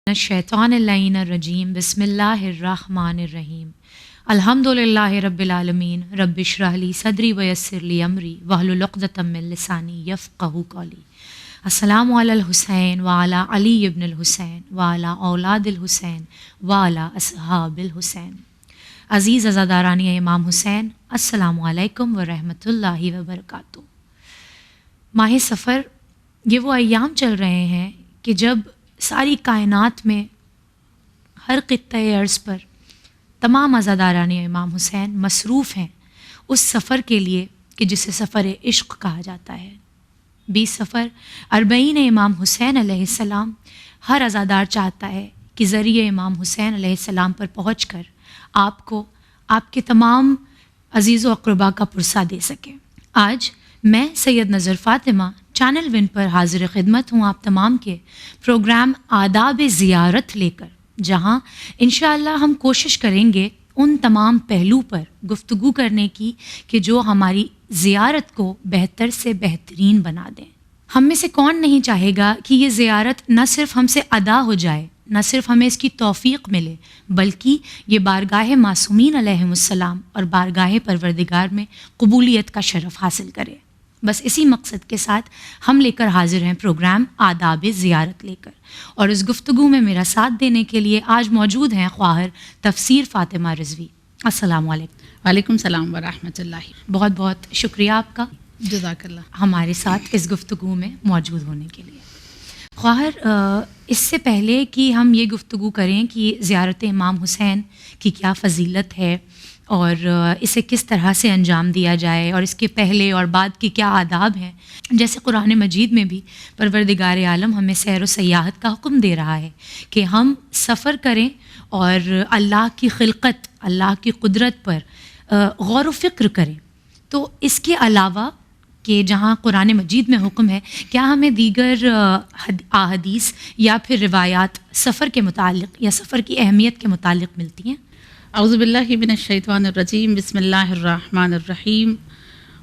الشیطان اللعین الرجیم بسم اللہ الرحمن الرحیم الحمدللہ رب العالمین رب اشرح لی صدری ویسر لی امری واحلل عقدۃ من لسانی یفقہوا قولی. السلام علی الحسین وعلی علی ابن الحسین وعلی اولاد الحسین وعلی اصحاب الحسین. عزیز عزاداران امام حسین، السلام علیکم ورحمۃ اللہ وبرکاتہ. ماہ سفر یہ وہ ایام چل رہے ہیں کہ جب ساری کائنات میں ہر خطۂ ارض پر تمام عزاداران امام حسین مصروف ہیں اس سفر کے لیے کہ جسے سفر عشق کہا جاتا ہے. 20 سفر 40 امام حسین علیہ السلام ہر عزادار چاہتا ہے کہ ذریعہ امام حسین علیہ السلام پر پہنچ کر آپ کو آپ کے تمام عزیز و اقربا کا پرسہ دے سکے. آج میں سید نظر فاطمہ چینل ون پر حاضر خدمت ہوں آپ تمام کے پروگرام آداب زیارت لے کر، جہاں انشاءاللہ ہم کوشش کریں گے ان تمام پہلو پر گفتگو کرنے کی کہ جو ہماری زیارت کو بہتر سے بہترین بنا دیں. ہم میں سے کون نہیں چاہے گا کہ یہ زیارت نہ صرف ہم سے ادا ہو جائے، نہ صرف ہمیں اس کی توفیق ملے، بلکہ یہ بارگاہ معصومین علیہم السلام اور بارگاہ پروردگار میں قبولیت کا شرف حاصل کرے. بس اسی مقصد کے ساتھ ہم لے کر حاضر ہیں پروگرام آداب زیارت لے کر، اور اس گفتگو میں میرا ساتھ دینے کے لیے آج موجود ہیں خواہر تفسیر فاطمہ رضوی. السلام علیکم. وعلیکم السلام ورحمۃ اللہ. بہت بہت شکریہ آپ کا، جزاک اللہ، ہمارے ساتھ اس گفتگو میں موجود ہونے کے لیے. خواہر، اس سے پہلے کہ ہم یہ گفتگو کریں کہ زیارت امام حسین کی کیا فضیلت ہے اور اسے کس طرح سے انجام دیا جائے اور اس کے پہلے اور بعد کے کیا آداب ہیں، جیسے قرآن مجید میں بھی پروردگار عالم ہمیں سیر و سیاحت کا حکم دے رہا ہے کہ ہم سفر کریں اور اللہ کی خلقت، اللہ کی قدرت پر غور و فکر کریں. تو اس کے علاوہ کہ جہاں قرآن مجید میں حکم ہے، کیا ہمیں دیگر احادیث یا پھر روایات سفر کے متعلق یا سفر کی اہمیت کے متعلق ملتی ہیں؟ اعوذ باللہ من الشیطان الرجیم، بسم اللہ الرحمن الرحیم،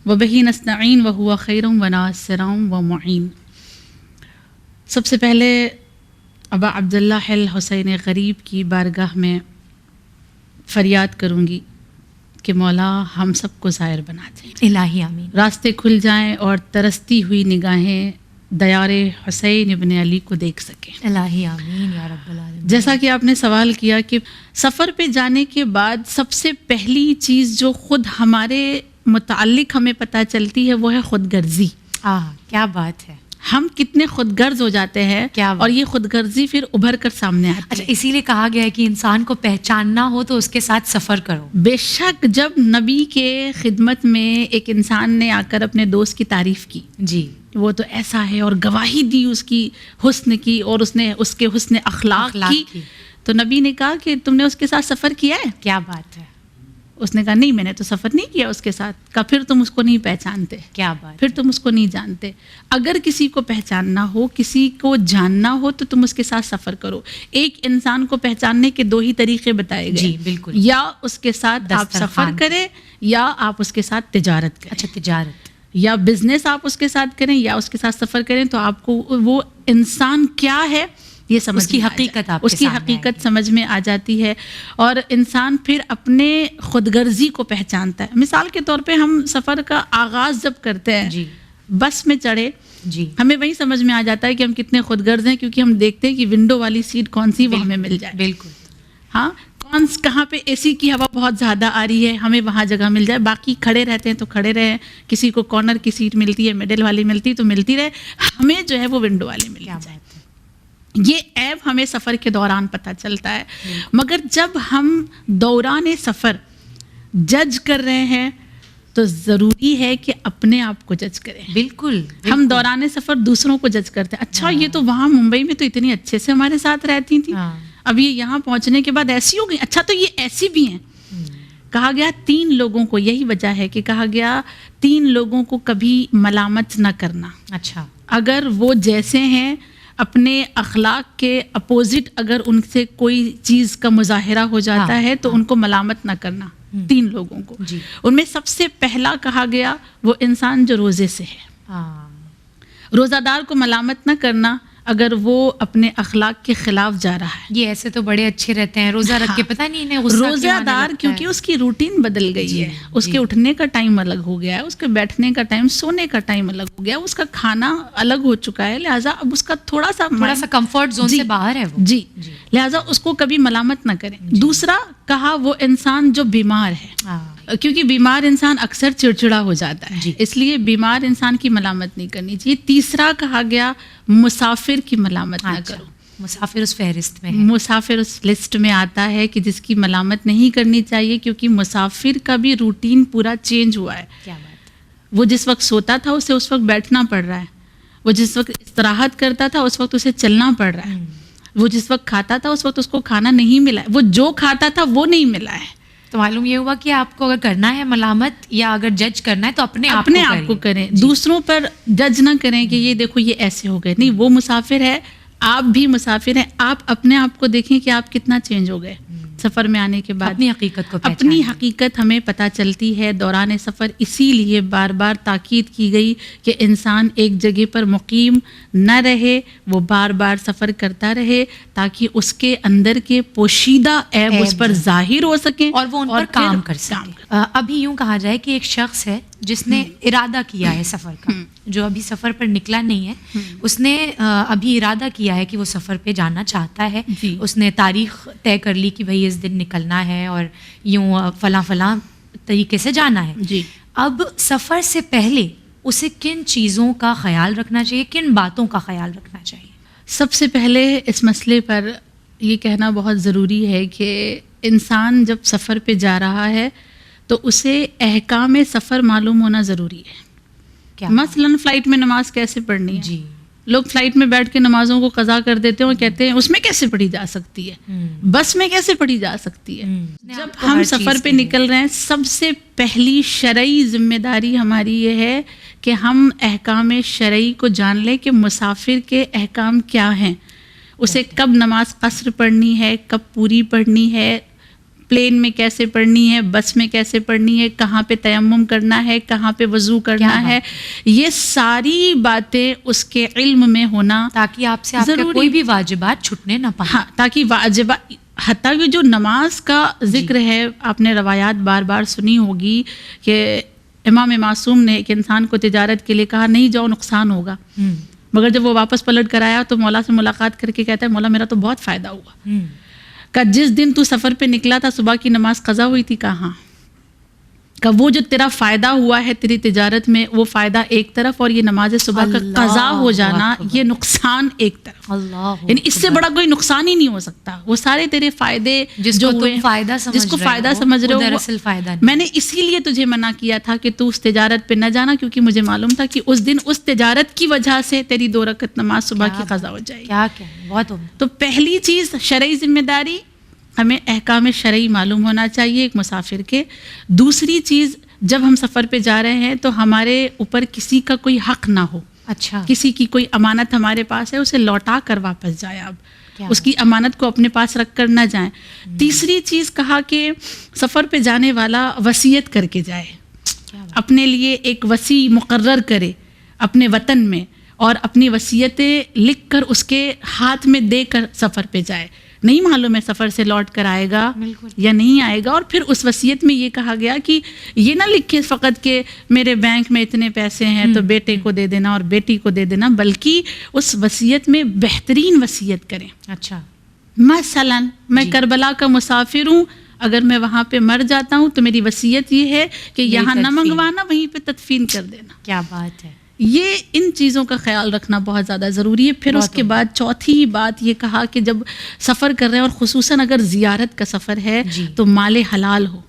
وبہ نستعین وہو خیر وناصر ومعین. سب سے پہلے ابا عبداللہ الحسین غریب کی بارگاہ میں فریاد کروں گی کہ مولا ہم سب کو ظاہر بنا دیں، الہی آمین. راستے کھل جائیں اور ترستی ہوئی نگاہیں دیار حسین ابن علی کو دیکھ سکیں. الہی آمین یا رب العالمین. جیسا کہ آپ نے سوال کیا کہ سفر پہ جانے کے بعد سب سے پہلی چیز جو خود ہمارے متعلق ہمیں پتہ چلتی ہے وہ ہے خود غرضی. کیا بات ہے، ہم کتنے خود غرض ہو جاتے ہیں اور یہ خود غرضی پھر ابھر کر سامنے آتی ہے. اچھا، اسی لیے کہا گیا ہے کہ انسان کو پہچاننا ہو تو اس کے ساتھ سفر کرو. بے شک جب نبی کے خدمت میں ایک انسان نے آ کر اپنے دوست کی تعریف کی، جی وہ تو ایسا ہے، اور گواہی دی اس کی حسن کی اور اس نے اس کے حسن اخلاق کی، تو نبی نے کہا کہ تم نے اس کے ساتھ سفر کیا ہے؟ کیا بات ہے. اس نے کہا نہیں، میں نے تو سفر نہیں کیا اس کے ساتھ. کہا پھر تم اس کو نہیں پہچانتے. کیا بات، پھر تم اس کو نہیں جانتے. اگر کسی کو پہچاننا ہو، کسی کو جاننا ہو تو تم اس کے ساتھ سفر کرو. ایک انسان کو پہچاننے کے 2 ہی طریقے بتائے گئے. جی بالکل. یا اس کے ساتھ آپ سفر کریں یا آپ اس کے ساتھ تجارت کریں. اچھا، تجارت یا بزنس آپ اس کے ساتھ کریں یا اس کے ساتھ سفر کریں، تو آپ کو وہ انسان کیا ہے یہ سمجھ، اس کی حقیقت، اس کی حقیقت سمجھ میں آ جاتی ہے، اور انسان پھر اپنے خود غرضی کو پہچانتا ہے. مثال کے طور پہ ہم سفر کا آغاز جب کرتے ہیں، جی بس میں چڑھے، جی ہمیں وہی سمجھ میں آ جاتا ہے کہ ہم کتنے خود غرض ہیں، کیونکہ ہم دیکھتے ہیں کہ ونڈو والی سیٹ کون سی وہ ہمیں مل جائے. بالکل. ہاں، کہاں پہ اے سی کی ہوا بہت زیادہ آ رہی ہے، ہمیں وہاں جگہ مل جائے. باقی کھڑے رہتے ہیں تو کھڑے رہے، کسی کو کارنر کی سیٹ ملتی ہے، مڈل والی ملتی تو ملتی رہے، ہمیں جو ہے وہ ونڈو والی مل جائے. یہ عیب ہمیں سفر کے دوران پتہ چلتا ہے. مگر جب ہم دوران سفر جج کر رہے ہیں تو ضروری ہے کہ اپنے آپ کو جج کریں. بالکل. ہم دوران سفر دوسروں کو جج کرتے ہیں. اچھا یہ تو وہاں ممبئی میں تو اتنی اچھے سے ہمارے ساتھ رہتی تھیں، اب یہ یہاں پہنچنے کے بعد ایسی ہو گئی. اچھا تو یہ ایسی بھی ہیں. کہا گیا 3 لوگوں کو، یہی وجہ ہے کہ کہا گیا 3 لوگوں کو کبھی ملامت نہ کرنا. اچھا، اگر وہ جیسے ہیں اپنے اخلاق کے اپوزٹ اگر ان سے کوئی چیز کا مظاہرہ ہو جاتا ہے تو ان کو ملامت نہ کرنا. 3 لوگوں کو، ان میں سب سے پہلا کہا گیا وہ انسان جو روزے سے ہے. روزہ دار کو ملامت نہ کرنا اگر وہ اپنے اخلاق کے خلاف جا رہا ہے. یہ ایسے تو بڑے اچھے رہتے ہیں روزہ رکھ کے, پتہ نہیں انہیں غصہ کیوں روزہ آنے دار لگتا کیونکہ ہے. اس کی روٹین بدل گئی ہے, اس کے اٹھنے کا ٹائم الگ ہو گیا ہے, اس کے بیٹھنے کا ٹائم, سونے کا ٹائم الگ ہو گیا, اس کا کھانا الگ ہو چکا ہے, لہٰذا اب اس کا تھوڑا سا کمفرٹ زون سے باہر ہے وہ. جی, لہٰذا اس کو کبھی ملامت نہ کریں. دوسرا کہا وہ انسان جو بیمار ہے, کیونکہ بیمار انسان اکثر چڑچڑا ہو جاتا ہے, اس لیے بیمار انسان کی ملامت نہیں کرنی چاہیے. تیسرا کہا گیا مسافر کی ملامت نہ کرو. مسافر اس فہرست میں مسافر اس لسٹ میں آتا ہے کہ جس کی ملامت نہیں کرنی چاہیے, کیونکہ مسافر کا بھی روٹین پورا چینج ہوا ہے. کیا بات. وہ جس وقت سوتا تھا اسے اس وقت بیٹھنا پڑ رہا ہے, وہ جس وقت استراحت کرتا تھا اس وقت اسے چلنا پڑ رہا ہے, وہ جس وقت کھاتا تھا اس وقت اس کو کھانا نہیں ملا ہے, وہ جو کھاتا تھا وہ نہیں ملا ہے. تو معلوم یہ ہوا کہ آپ کو اگر کرنا ہے ملامت یا اگر جج کرنا ہے تو اپنے آپ کو کریں, دوسروں پر جج نہ کریں کہ یہ دیکھو یہ ایسے ہو گئے. نہیں, وہ مسافر ہے, آپ بھی مسافر ہیں. آپ اپنے آپ کو دیکھیں کہ آپ کتنا چینج ہو گئے سفر میں آنے کے بعد. اپنی حقیقت کو اپنی حقیقت ہمیں پتہ چلتی ہے دوران سفر. اسی لیے بار بار تاکید کی گئی کہ انسان ایک جگہ پر مقیم نہ رہے, وہ بار بار سفر کرتا رہے تاکہ اس کے اندر کے پوشیدہ عیب اس پر ظاہر ہو سکیں اور وہ ان پر کام کر سکیں. ابھی یوں کہا جائے کہ ایک شخص ہے جس نے ارادہ کیا ہے سفر کا, جو ابھی سفر پر نکلا نہیں ہے, اس نے ابھی ارادہ کیا ہے کہ وہ سفر پہ جانا چاہتا ہے. اس نے تاریخ طے کر لی کہ بھائی اس دن نکلنا ہے اور یوں فلاں فلاں طریقے سے جانا ہے. اب سفر سے پہلے اسے کن چیزوں کا خیال رکھنا چاہیے, کن باتوں کا خیال رکھنا چاہیے؟ سب سے پہلے اس مسئلے پر یہ کہنا بہت ضروری ہے کہ انسان جب سفر پہ جا رہا ہے تو اسے احکام سفر معلوم ہونا ضروری ہے. مثلاً فلائٹ میں نماز کیسے پڑھنی ہے. لوگ فلائٹ میں بیٹھ کے نمازوں کو قضا کر دیتے ہیں اور کہتے ہیں اس میں کیسے پڑھی جا سکتی ہے, بس میں کیسے پڑھی جا سکتی ہے. جب ہم سفر پہ نکل رہے ہیں سب سے پہلی شرعی ذمہ داری ہماری یہ ہے کہ ہم احکام شرعی کو جان لیں کہ مسافر کے احکام کیا ہیں, اسے کب نماز قصر پڑھنی ہے, کب پوری پڑھنی ہے, پلین میں کیسے پڑھنی ہے, بس میں کیسے پڑھنی ہے, کہاں پہ تیمم کرنا ہے, کہاں پہ وضو کرنا ہے. یہ ساری باتیں اس کے علم میں ہونا تاکہ آپ سے آپ کے کوئی بھی واجبات چھٹنے نہ پائیں. ہاں, تاکہ واجبات, حتیٰ کہ جو نماز کا ذکر ہے, آپ نے روایات بار بار سنی ہوگی کہ امام معصوم نے ایک انسان کو تجارت کے لیے کہا نہیں جاؤ نقصان ہوگا, مگر جب وہ واپس پلٹ کر آیا تو مولا سے ملاقات کر کے کہتا ہے مولا میرا تو بہت فائدہ ہوا. کہ جس دن تو سفر پہ نکلا تھا صبح کی نماز قضا ہوئی تھی کہاں, کہ وہ جو تیرا فائدہ ہوا ہے تیری تجارت میں وہ فائدہ ایک طرف, اور یہ نماز صبح کا قضا ہو جانا یہ نقصان ایک طرف. یعنی اس سے بڑا کوئی نقصان ہی نہیں ہو سکتا. وہ سارے تیرے فائدے جس کو فائدہ سمجھ رہے ہو دراصل فائدہ نہیں. میں نے اسی لیے تجھے منع کیا تھا کہ تو اس تجارت پہ نہ جانا, کیونکہ مجھے معلوم تھا کہ اس دن اس تجارت کی وجہ سے تیری 2 رکعت نماز صبح کی قضا ہو جائے گی. تو پہلی چیز شرعی ذمہ داری, ہمیں احکام شرعی معلوم ہونا چاہیے ایک مسافر کے. دوسری چیز, جب ہم سفر پہ جا رہے ہیں تو ہمارے اوپر کسی کا کوئی حق نہ ہو. کسی کی کوئی امانت ہمارے پاس ہے اسے لوٹا کر واپس جائیں, آپ اس کی امانت کو اپنے پاس رکھ کر نہ جائیں. تیسری چیز کہا کہ سفر پہ جانے والا وصیت کر کے جائے, اپنے لیے ایک وصی مقرر کرے اپنے وطن میں, اور اپنی وصیتیں لکھ کر اس کے ہاتھ میں دے کر سفر پہ جائے. نہیں معلوم ہے سفر سے لوٹ کر آئے گا یا نہیں آئے گا. اور پھر اس وصیت میں یہ کہا گیا کہ یہ نہ لکھے فقط کہ میرے بینک میں اتنے پیسے ہیں تو بیٹے کو دے دینا اور بیٹی کو دے دینا, بلکہ اس وصیت میں بہترین وصیت کریں. مثلا میں کربلا کا مسافر ہوں, اگر میں وہاں پہ مر جاتا ہوں تو میری وصیت یہ ہے کہ یہاں نہ منگوانا, وہیں پہ تدفین کر دینا. کیا بات ہے. یہ ان چیزوں کا خیال رکھنا بہت زیادہ ضروری ہے. پھر اس کے بعد چوتھی بات یہ کہا کہ جب سفر کر رہے ہیں, اور خصوصاً اگر زیارت کا سفر ہے تو مال حلال ہو.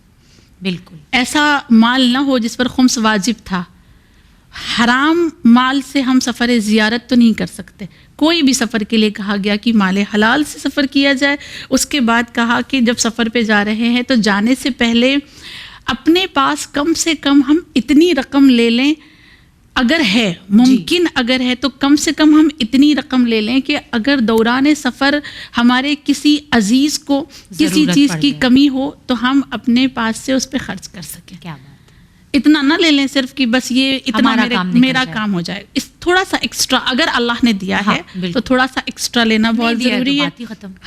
بالکل ایسا مال نہ ہو جس پر خمس واجب تھا. حرام مال سے ہم سفر زیارت تو نہیں کر سکتے. کوئی بھی سفر کے لیے کہا گیا کہ مال حلال سے سفر کیا جائے. اس کے بعد کہا کہ جب سفر پہ جا رہے ہیں تو جانے سے پہلے اپنے پاس کم سے کم ہم اتنی رقم لے لیں, اگر ہے ممکن اگر ہے تو کم سے کم ہم اتنی رقم لے لیں کہ اگر دوران سفر ہمارے کسی عزیز کو کسی چیز کی کمی ہو تو ہم اپنے پاس سے اس پہ خرچ کر سکیں. کیا بات. اتنا نہ لے لیں صرف کہ بس یہ اتنا میرا جائے. کام ہو جائے. اس تھوڑا سا ایکسٹرا اگر اللہ نے دیا ہاں ہے تو تھوڑا سا ایکسٹرا لینا بہت ضروری ہے.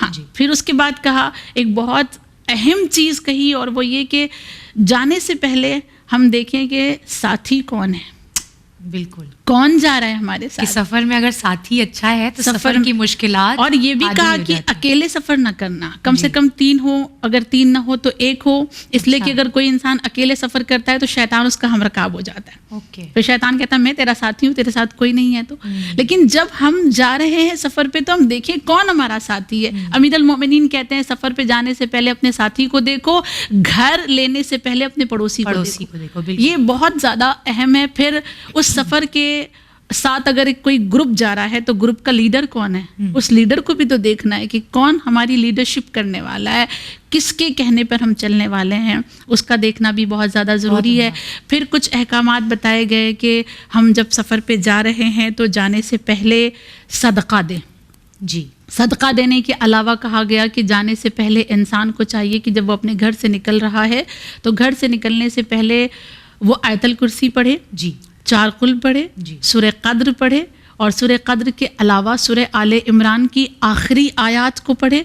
ہاں پھر اس کے بعد کہا ایک بہت اہم چیز کہی، اور وہ یہ کہ جانے سے پہلے ہم دیکھیں کہ ساتھی کون ہے. بالکل، کون جا رہا ہے ہمارے ساتھ. سفر میں اگر ساتھی اچھا ہے تو سفر کی مشکلات. اور یہ بھی کہا کہ اکیلے سفر نہ کرنا، کم سے کم 3 ہو، اگر 3 نہ ہو تو 1 ہو. اس لیے کہ اگر کوئی انسان اکیلے سفر کرتا ہے تو شیطان اس کا ہمرکاب ہو جاتا ہے. پھر شیطان کہتا ہے میں تیرا ساتھی ہوں، تیرے ساتھ کوئی نہیں ہے. تو لیکن جب ہم جا رہے ہیں سفر پہ تو ہم دیکھیں کون ہمارا ساتھی ہے. امیر المومنین کہتے ہیں سفر پہ جانے سے پہلے اپنے ساتھی کو دیکھو، گھر لینے سے پہلے اپنے پڑوسی کو دیکھو. یہ بہت زیادہ اہم ہے. پھر اس سفر کے ساتھ اگر کوئی گروپ جا رہا ہے تو گروپ کا لیڈر کون ہے، اس لیڈر کو بھی تو دیکھنا ہے کہ کون ہماری لیڈرشپ کرنے والا ہے، کس کے کہنے پر ہم چلنے والے ہیں، اس کا دیکھنا بھی بہت زیادہ ضروری ہے. پھر کچھ احکامات بتائے گئے کہ ہم جب سفر پہ جا رہے ہیں تو جانے سے پہلے صدقہ دیں. جی، صدقہ دینے کے علاوہ کہا گیا کہ جانے سے پہلے انسان کو چاہیے کہ جب وہ اپنے گھر سے نکل رہا ہے تو گھر سے نکلنے سے پہلے وہ آیت الکرسی پڑھے، 4 قل پڑھے، سورہ قدر پڑھے، اور سورہ قدر کے علاوہ سورہ آل عمران کی آخری آیات کو پڑھے.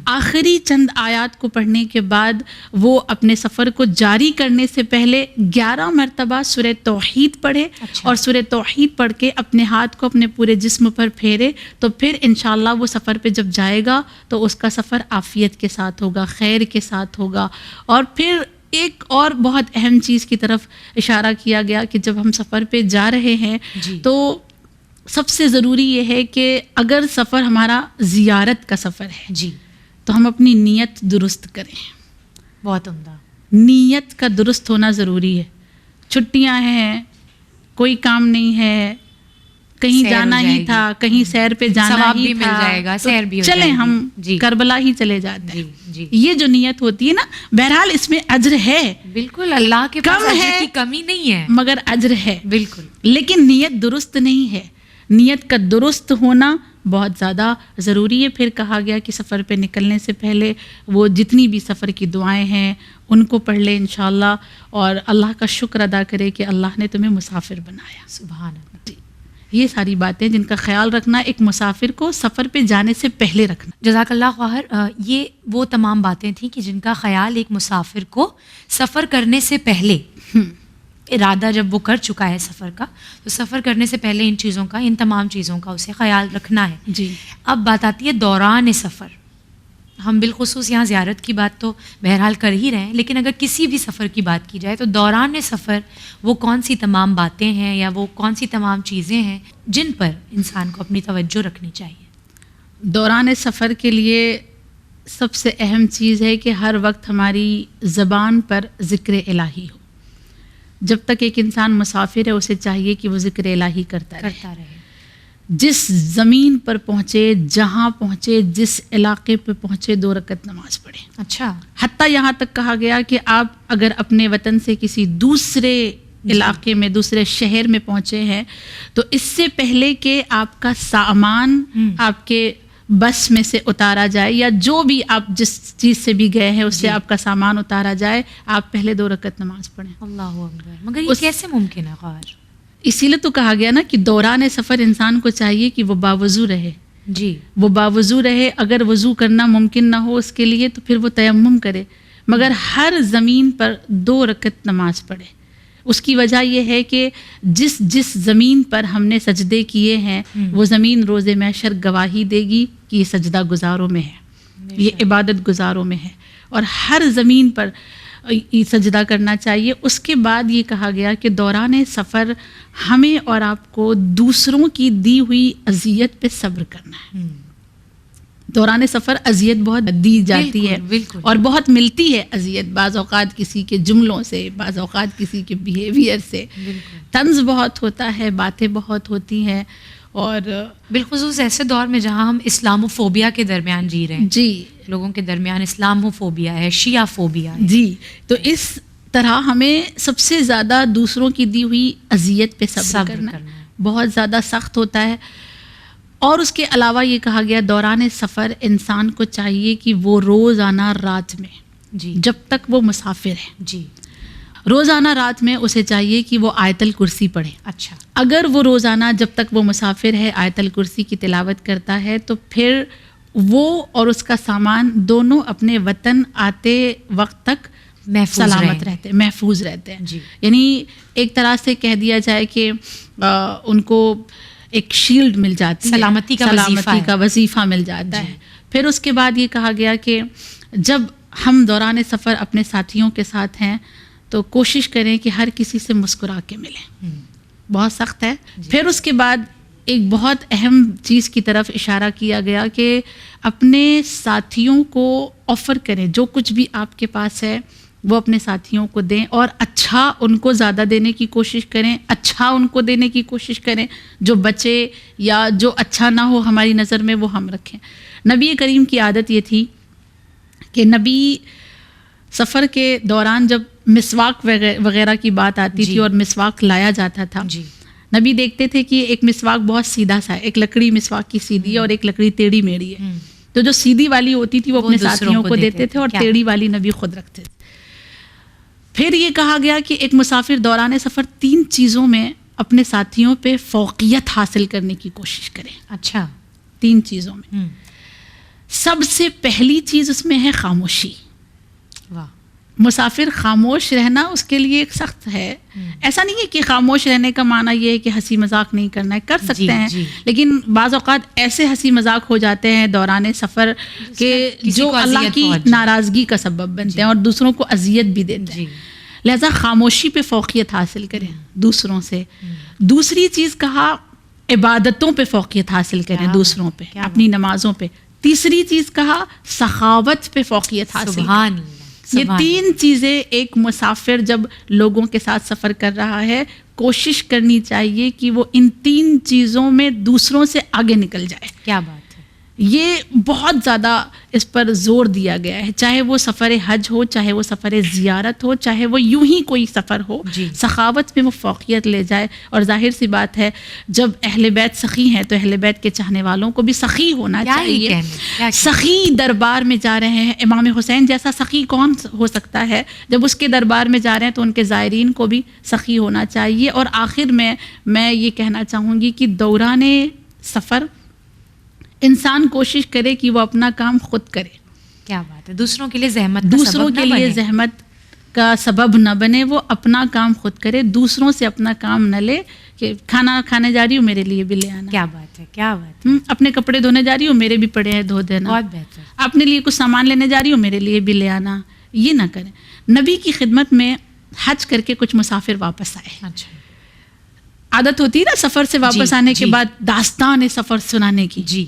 آخری چند آیات کو پڑھنے کے بعد وہ اپنے سفر کو جاری کرنے سے پہلے 11 مرتبہ سورہ توحید پڑھے. اور سورہ توحید پڑھ کے اپنے ہاتھ کو اپنے پورے جسم پر پھیرے. تو پھر انشاءاللہ وہ سفر پہ جب جائے گا تو اس کا سفر عافیت کے ساتھ ہوگا، خیر کے ساتھ ہوگا. اور پھر ایک اور بہت اہم چیز کی طرف اشارہ کیا گیا کہ جب ہم سفر پہ جا رہے ہیں تو سب سے ضروری یہ ہے کہ اگر سفر ہمارا زیارت کا سفر ہے تو ہم اپنی نیت درست کریں. بہت عمدہ. نیت کا درست ہونا ضروری ہے. چھٹیاں ہیں، کوئی کام نہیں ہے، کہیں جانا ہی تھا، کہیں سیر پہ جانا ہی مل جائے گا، سیر بھی ہو چلیں ہم کربلا ہی چلے جاتے ہیں. یہ جو نیت ہوتی ہے نا، بہرحال اس میں اجر ہے، بالکل اللہ کے پاس اجر کی کمی نہیں ہے، مگر اجر ہے بالکل. لیکن نیت درست نہیں ہے. نیت کا درست ہونا بہت زیادہ ضروری ہے. پھر کہا گیا کہ سفر پہ نکلنے سے پہلے وہ جتنی بھی سفر کی دعائیں ہیں ان کو پڑھ لے انشاءاللہ، اور اللہ کا شکر ادا کرے کہ اللہ نے تمہیں مسافر بنایا. سبحان اللہ. یہ ساری باتیں جن کا خیال رکھنا ایک مسافر کو سفر پہ جانے سے پہلے رکھنا. جزاک اللہ خیر. یہ وہ تمام باتیں تھیں کہ جن کا خیال ایک مسافر کو سفر کرنے سے پہلے، ارادہ جب وہ کر چکا ہے سفر کا، تو سفر کرنے سے پہلے ان چیزوں کا، ان تمام چیزوں کا اسے خیال رکھنا ہے. اب بات آتی ہے دوران سفر. ہم بالخصوص یہاں زیارت کی بات تو بہرحال کر ہی رہے ہیں، لیکن اگر کسی بھی سفر کی بات کی جائے تو دوران سفر وہ کون سی تمام باتیں ہیں یا وہ کون سی تمام چیزیں ہیں جن پر انسان کو اپنی توجہ رکھنی چاہیے؟ دوران سفر کے لیے سب سے اہم چیز ہے کہ ہر وقت ہماری زبان پر ذکر الہی ہو. جب تک ایک انسان مسافر ہے اسے چاہیے کہ وہ ذکر الہی کرتا رہے. جس زمین پر پہنچے، جہاں پہنچے، جس علاقے پہ پہنچے 2 رکعت نماز پڑھے. اچھا. حتیٰ یہاں تک کہا گیا کہ آپ اگر اپنے وطن سے کسی دوسرے علاقے میں، دوسرے شہر میں پہنچے ہیں تو اس سے پہلے کہ آپ کا سامان آپ کے بس میں سے اتارا جائے یا جو بھی آپ جس چیز سے بھی گئے ہیں اس سے آپ کا سامان اتارا جائے، آپ پہلے 2 رکعت نماز پڑھیں. اللہ اکبر. مگر یہ کیسے ممکن ہے خواہر؟ اسی لیے تو کہا گیا نا کہ دوران سفر انسان کو چاہیے کہ وہ باوضو رہے. وہ باوضو رہے. اگر وضو کرنا ممکن نہ ہو اس کے لیے تو پھر وہ تیمم کرے، مگر ہر زمین پر 2 رکعت نماز پڑھے. اس کی وجہ یہ ہے کہ جس زمین پر ہم نے سجدے کیے ہیں وہ زمین روز محشر گواہی دے گی کہ یہ سجدہ گزاروں میں ہے، یہ عبادت گزاروں میں ہے، اور ہر زمین پر سجدہ کرنا چاہیے. اس کے بعد یہ کہا گیا کہ دوران سفر ہمیں اور آپ کو دوسروں کی دی ہوئی اذیت پہ صبر کرنا ہے. دوران سفر اذیت بہت دی جاتی ہے اور بہت ملتی ہے اذیت، بعض اوقات کسی کے جملوں سے، بعض اوقات کسی کے بیہیویئر سے، طنز بہت ہوتا ہے، باتیں بہت ہوتی ہیں، اور بالخصوص ایسے دور میں جہاں ہم اسلام و فوبیا کے درمیان جی رہے ہیں. لوگوں کے درمیان اسلام و فوبیا ہے، شیعہ فوبیا ہے. تو اس طرح ہمیں سب سے زیادہ دوسروں کی دی ہوئی اذیت پہ صبر کرنا بہت زیادہ سخت ہوتا ہے. اور اس کے علاوہ یہ کہا گیا دوران سفر انسان کو چاہیے کہ وہ روزانہ رات میں جب تک وہ مسافر ہے روزانہ رات میں اسے چاہیے کہ وہ آیت الکرسی پڑھے. اچھا. اگر وہ روزانہ جب تک وہ مسافر ہے آیت الکرسی کی تلاوت کرتا ہے تو پھر وہ اور اس کا سامان دونوں اپنے وطن آتے وقت تک سلامت رہتے ہیں, محفوظ رہتے ہیں. یعنی ایک طرح سے کہہ دیا جائے کہ ان کو ایک شیلڈ مل جاتی ہے, سلامتی کا وظیفہ مل جاتا ہے. پھر اس کے بعد یہ کہا گیا کہ جب ہم دوران سفر اپنے ساتھیوں کے ساتھ ہیں تو کوشش کریں کہ ہر کسی سے مسکرا کے ملیں. بہت سخت ہے. پھر اس کے بعد ایک بہت اہم چیز کی طرف اشارہ کیا گیا کہ اپنے ساتھیوں کو آفر کریں, جو کچھ بھی آپ کے پاس ہے وہ اپنے ساتھیوں کو دیں, اور اچھا ان کو زیادہ دینے کی کوشش کریں, اچھا ان کو دینے کی کوشش کریں. جو بچے یا جو اچھا نہ ہو ہماری نظر میں وہ ہم رکھیں. نبی کریم کی عادت یہ تھی کہ نبی سفر کے دوران جب مسواک وغیرہ کی بات آتی تھی اور مسواک لایا جاتا تھا, نبی دیکھتے تھے کہ ایک مسواک بہت سیدھا سا ہے, ایک لکڑی مسواک کی سیدھی ہے اور ایک لکڑی ٹیڑھی میڑھی ہے. تو جو سیدھی والی ہوتی تھی وہ اپنے ساتھیوں کو دیتے تھے اور ٹیڑھی والی نبی خود رکھتے تھے. پھر یہ کہا گیا کہ ایک مسافر دوران سفر 3 چیزوں میں اپنے ساتھیوں پہ فوقیت حاصل کرنے کی کوشش کرے. اچھا. 3 چیزوں میں. سب سے پہلی چیز اس میں ہے خاموشی. واہ. مسافر خاموش رہنا اس کے لیے ایک سخت ہے. ایسا نہیں ہے کہ خاموش رہنے کا معنی یہ ہے کہ ہنسی مذاق نہیں کرنا ہے, کر سکتے ہیں, لیکن بعض اوقات ایسے ہنسی مذاق ہو جاتے ہیں دوران سفر کہ جو اللہ کی ناراضگی کا سبب بنتے ہیں اور دوسروں کو اذیت بھی دیتے ہیں. لہذا خاموشی پہ فوقیت حاصل کریں دوسروں سے. دوسری چیز کہا عبادتوں پہ فوقیت حاصل کریں دوسروں پہ, اپنی نمازوں پہ. تیسری چیز کہا سخاوت پہ فوقیت حاصل کریں. یہ 3 چیزیں ایک مسافر جب لوگوں کے ساتھ سفر کر رہا ہے کوشش کرنی چاہیے کہ وہ ان 3 چیزوں میں دوسروں سے آگے نکل جائے. کیا بات ہے. یہ بہت زیادہ اس پر زور دیا گیا ہے, چاہے وہ سفر حج ہو, چاہے وہ سفر زیارت ہو, چاہے وہ یوں ہی کوئی سفر ہو. سخاوت میں وہ فوقیت لے جائے. اور ظاہر سی بات ہے جب اہل بیت سخی ہیں تو اہل بیت کے چاہنے والوں کو بھی سخی ہونا چاہیے. سخی دربار میں جا رہے ہیں, امام حسین جیسا سخی کون ہو سکتا ہے, جب اس کے دربار میں جا رہے ہیں تو ان کے زائرین کو بھی سخی ہونا چاہیے. اور آخر میں یہ کہنا چاہوں گی کہ دوران سفر انسان کوشش کرے کہ وہ اپنا کام خود کرے. کیا بات ہے. دوسروں کے لیے زحمت کا سبب نہ بنے, وہ اپنا کام خود کرے, دوسروں سے اپنا کام نہ لے کہ کھانا کھانے جا رہی ہوں میرے لیے بھی لے آنا. کیا بات ہے, کیا بات ہے. اپنے کپڑے دھونے جا رہی ہوں میرے بھی پڑے ہیں دھو دینا. بہت بہتر. اپنے لیے کچھ سامان لینے جا رہی ہوں میرے لیے بھی لے آنا. یہ نہ کریں. نبی کی خدمت میں حج کر کے کچھ مسافر واپس آئے. اچھا. عادت ہوتی ہے نا سفر سے واپس آنے کے بعد داستان سفر سنانے کی. جی.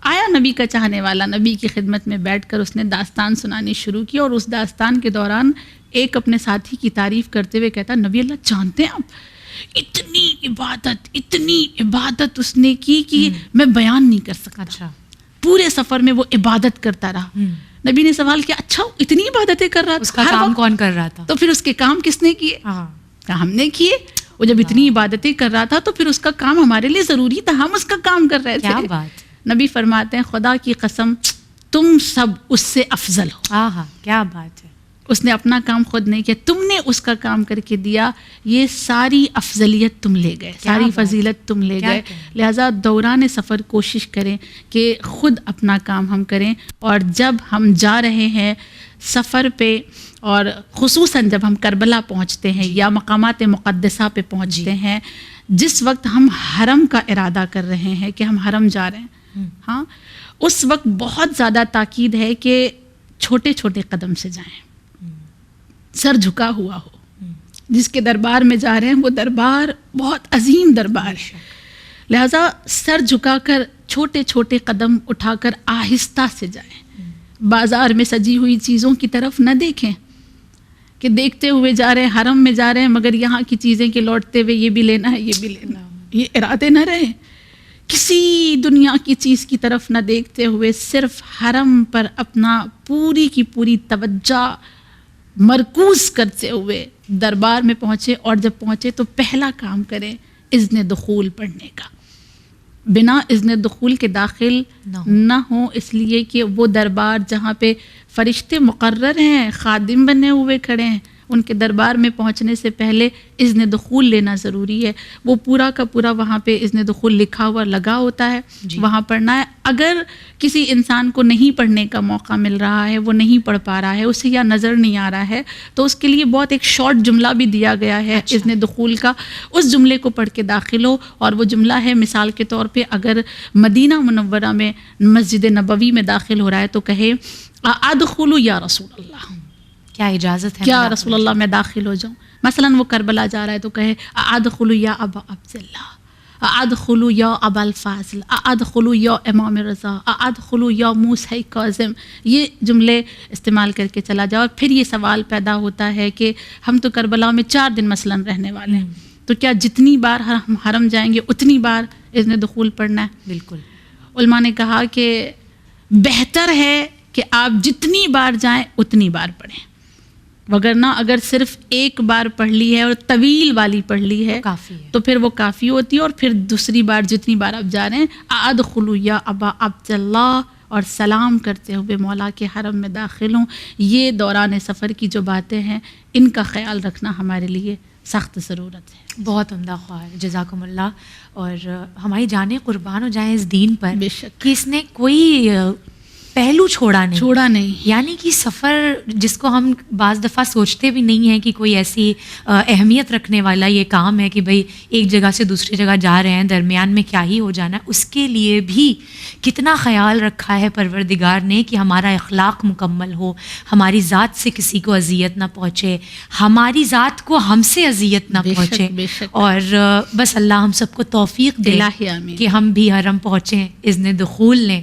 آیا نبی کا چاہنے والا, نبی کی خدمت میں بیٹھ کر اس نے داستان سنانی شروع کی, اور اس داستان کے دوران ایک اپنے ساتھی کی تعریف کرتے ہوئے کہتا, نبی اللہ جانتے ہیں آپ اتنی عبادت اس نے کی کہ میں بیان نہیں کر سکتا. اچھا. پورے سفر میں وہ عبادت کرتا رہا. نبی نے سوال کیا, اچھا اتنی عبادتیں کر رہا تھا, اس کا کام کون کر رہا تھا؟ تو پھر اس کے کام کس نے کیے؟ کہا ہم نے کیے. وہ جب اتنی عبادتیں کر رہا تھا تو پھر اس کا کام ہمارے لیے ضروری تھا, ہم اس کا کام کر رہے تھے. کیا بات. نبی فرماتے ہیں خدا کی قسم تم سب اس سے افضل ہو. کیا بات ہے. اس نے اپنا کام خود نہیں کیا, تم نے اس کا کام کر کے دیا. یہ ساری افضلیت تم لے گئے, ساری فضیلت تم لے گئے. لہٰذا دوران سفر کوشش کریں کہ خود اپنا کام ہم کریں. اور جب ہم جا رہے ہیں سفر پہ, اور خصوصاً جب ہم کربلا پہنچتے ہیں یا مقامات مقدسہ پہ پہنچتے ہیں, جس وقت ہم حرم کا ارادہ کر رہے ہیں کہ ہم حرم جا رہے ہیں, ہاں اس وقت بہت زیادہ تاکید ہے کہ چھوٹے چھوٹے قدم سے جائیں, سر جھکا ہوا ہو. جس کے دربار میں جا رہے ہیں وہ دربار بہت عظیم دربار ہے, لہذا سر جھکا کر چھوٹے چھوٹے قدم اٹھا کر آہستہ سے جائیں. بازار میں سجی ہوئی چیزوں کی طرف نہ دیکھیں کہ دیکھتے ہوئے جا رہے ہیں, حرم میں جا رہے ہیں مگر یہاں کی چیزیں کہ لوٹتے ہوئے یہ بھی لینا ہے یہ بھی لینا, یہ ارادے نہ رہے. کسی دنیا کی چیز کی طرف نہ دیکھتے ہوئے صرف حرم پر اپنا پوری کی پوری توجہ مرکوز کرتے ہوئے دربار میں پہنچے. اور جب پہنچے تو پہلا کام کریں اذن دخول پڑھنے کا. بنا اذن دخول کے داخل نہ ہوں, اس لیے کہ وہ دربار جہاں پہ فرشتے مقرر ہیں, خادم بنے ہوئے کھڑے ہیں, ان کے دربار میں پہنچنے سے پہلے اذن دخول لینا ضروری ہے. وہ پورا کا پورا وہاں پہ اذن دخول لکھا ہوا لگا ہوتا ہے, وہاں پڑھنا ہے. اگر کسی انسان کو نہیں پڑھنے کا موقع مل رہا ہے, وہ نہیں پڑھ پا رہا ہے, اسے یا نظر نہیں آ رہا ہے, تو اس کے لیے بہت ایک شارٹ جملہ بھی دیا گیا ہے اذن دخول کا. اس جملے کو پڑھ کے داخل ہو, اور وہ جملہ ہے مثال کے طور پہ اگر مدینہ منورہ میں مسجد نبوی میں داخل ہو رہا ہے تو کہے ادخلوا یا رسول اللہ, کیا اجازت ہے, کیا رسول اللہ میں داخل ہو جاؤں. مثلاً وہ کربلا جا رہا ہے تو کہے ادخلوا یا ابا عبداللہ, ادخلوا یا ابا الفاضل, ادخلوا یا امام رضا, ادخلوا یا موسیٰ کاظم. یہ جملے استعمال کر کے چلا جاؤ. پھر یہ سوال پیدا ہوتا ہے کہ ہم تو کربلا میں 4 دن مثلاً رہنے والے ہیں, تو کیا جتنی بار ہم حرم جائیں گے اتنی بار اذن دخول پڑھنا ہے؟ بالکل. علماء نے کہا کہ بہتر ہے کہ آپ جتنی بار جائیں اتنی بار پڑھیں, وگرنہ اگر صرف ایک بار پڑھ لی ہے اور طویل والی پڑھ لی ہے کافی ہے, تو پھر وہ کافی ہوتی ہے. اور پھر دوسری بار جتنی بار آپ جا رہے ہیں ادخلوا یا ابا عبداللہ, اور سلام کرتے ہوئے مولا کے حرم میں داخل ہوں. یہ دوران سفر کی جو باتیں ہیں ان کا خیال رکھنا ہمارے لیے سخت ضرورت ہے. بہت عمدہ خواہر, جزاکم اللہ. اور ہماری جانیں قربان ہو جائیں اس دین پر بے شک کہ اس نے کوئی پہلو چھوڑا نہیں. یعنی کہ سفر جس کو ہم بعض دفعہ سوچتے بھی نہیں ہیں کہ کوئی ایسی اہمیت رکھنے والا یہ کام ہے کہ بھئی ایک جگہ سے دوسری جگہ جا رہے ہیں, درمیان میں کیا ہی ہو جانا ہے, اس کے لیے بھی کتنا خیال رکھا ہے پروردگار نے کہ ہمارا اخلاق مکمل ہو, ہماری ذات سے کسی کو اذیت نہ پہنچے, ہماری ذات کو ہم سے اذیت نہ پہنچے. اور بس اللہ ہم سب کو توفیق دے کہ ہم بھی حرم پہنچیں, اذن دخول لیں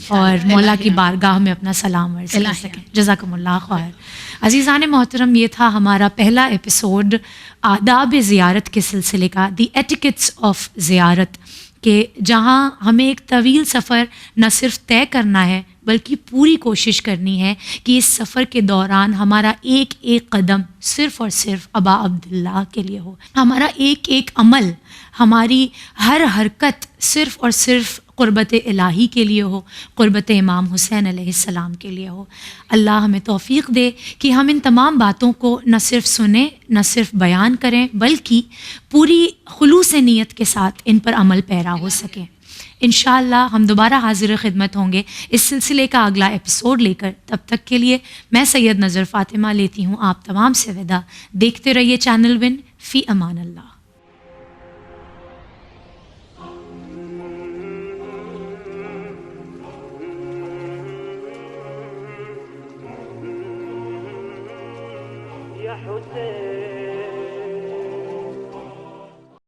اور مولا کی بارگاہ میں اپنا سلام عرض کر سکیں. جزاکم اللہ خیر. عزیزان محترم, یہ تھا ہمارا پہلا ایپیسوڈ آداب زیارت کے سلسلے کا, دی ایٹیکٹس آف زیارت, کہ جہاں ہمیں ایک طویل سفر نہ صرف طے کرنا ہے بلکہ پوری کوشش کرنی ہے کہ اس سفر کے دوران ہمارا ایک ایک قدم صرف اور صرف ابا عبداللہ کے لیے ہو, ہمارا ایک ایک عمل, ہماری ہر حرکت صرف اور صرف قربت الہی کے لیے ہو, قربت امام حسین علیہ السلام کے لیے ہو. اللہ ہمیں توفیق دے کہ ہم ان تمام باتوں کو نہ صرف سنیں, نہ صرف بیان کریں, بلکہ پوری خلوص نیت کے ساتھ ان پر عمل پیرا ہو سکیں. انشاءاللہ ہم دوبارہ حاضر خدمت ہوں گے اس سلسلے کا اگلا ایپیسوڈ لے کر. تب تک کے لیے میں سید نظر فاطمہ لیتی ہوں آپ تمام سے وداع. دیکھتے رہیے چینل ون. فی امان اللہ. حسین